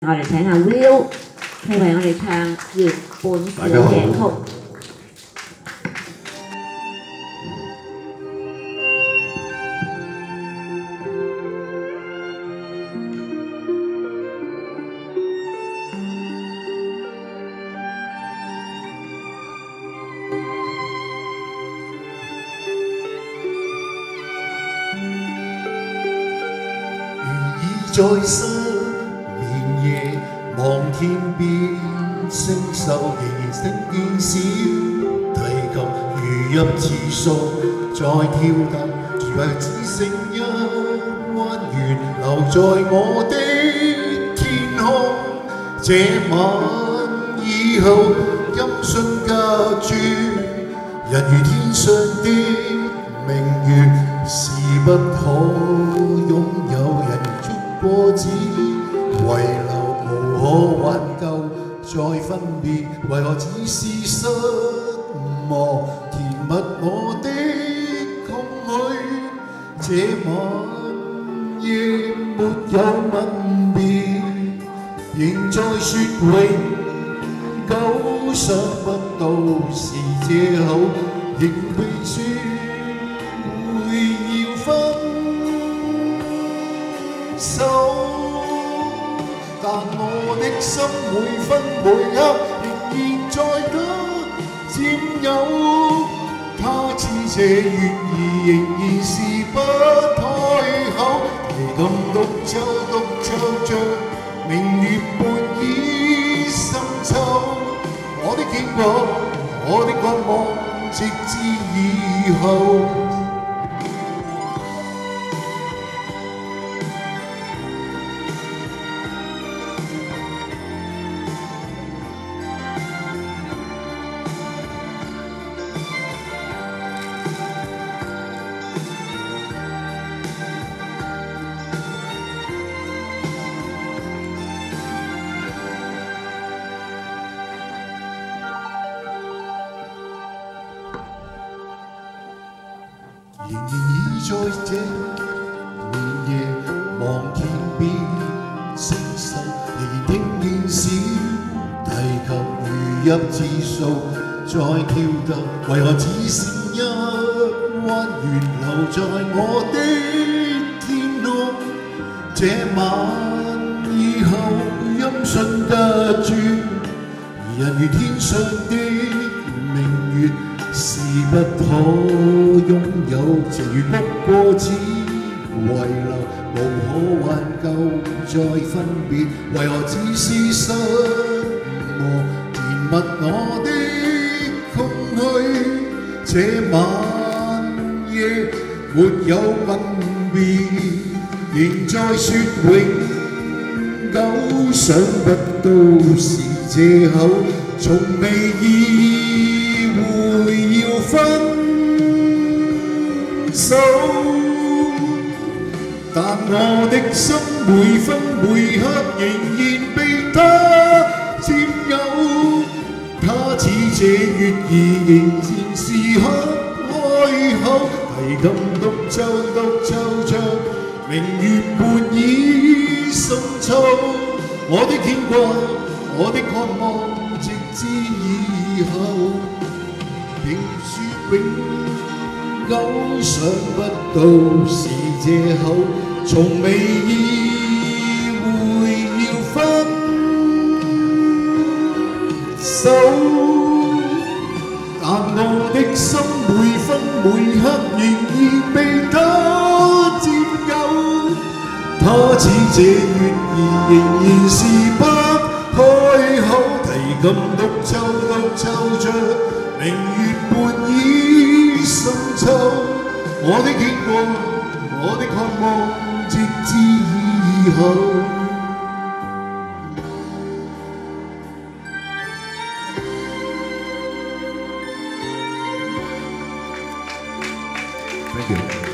我哋請阿 Will， 佢為我哋唱《月半小夜曲》。在失眠夜望天邊星宿，仍然聽見小提琴如入次數，再跳踏，如為只剩一彎月留在我的天空。這晚以後，音訊隔絕，人如天上的明月，是不可擁有人。過只遺留無可挽救，再分別為何只是失望？填密我的空虛，這晚夜沒有吻別，仍在説永久，想不到是藉口，仍被説會要分手，但我的心每分每刻仍然在他佔有，他似這月兒仍然是不開口，提琴獨奏着明月半倚深秋，我的牽掛，我的渴望，直至以後。仍然倚在這年夜望天邊星宿，仍然聽見小提琴如入字數，再跳踏，為何只剩一彎月留在我的天空？這晚以後音訊隔絕，人如天上的明月，是不可擁有，情如不過只遺留，無可挽救，再分別，為何只是失望？填密我的空虛，這晚夜沒有吻別，仍在説永久，想不到是藉口，從未意會要分手，但我的心每分每刻仍然被他佔有，他似這月兒仍然是刻開口，提琴獨奏着明月半倚深秋，我的牽掛，我的渴望，直至以後。仍說永久，想不到是藉口，從未意會要分手，但我的心每分每刻仍然被他佔有，他似這月兒仍然是不開口，提琴獨奏着明月半倚深秋，我的牽掛，我的渴望，直至以後。Thank you.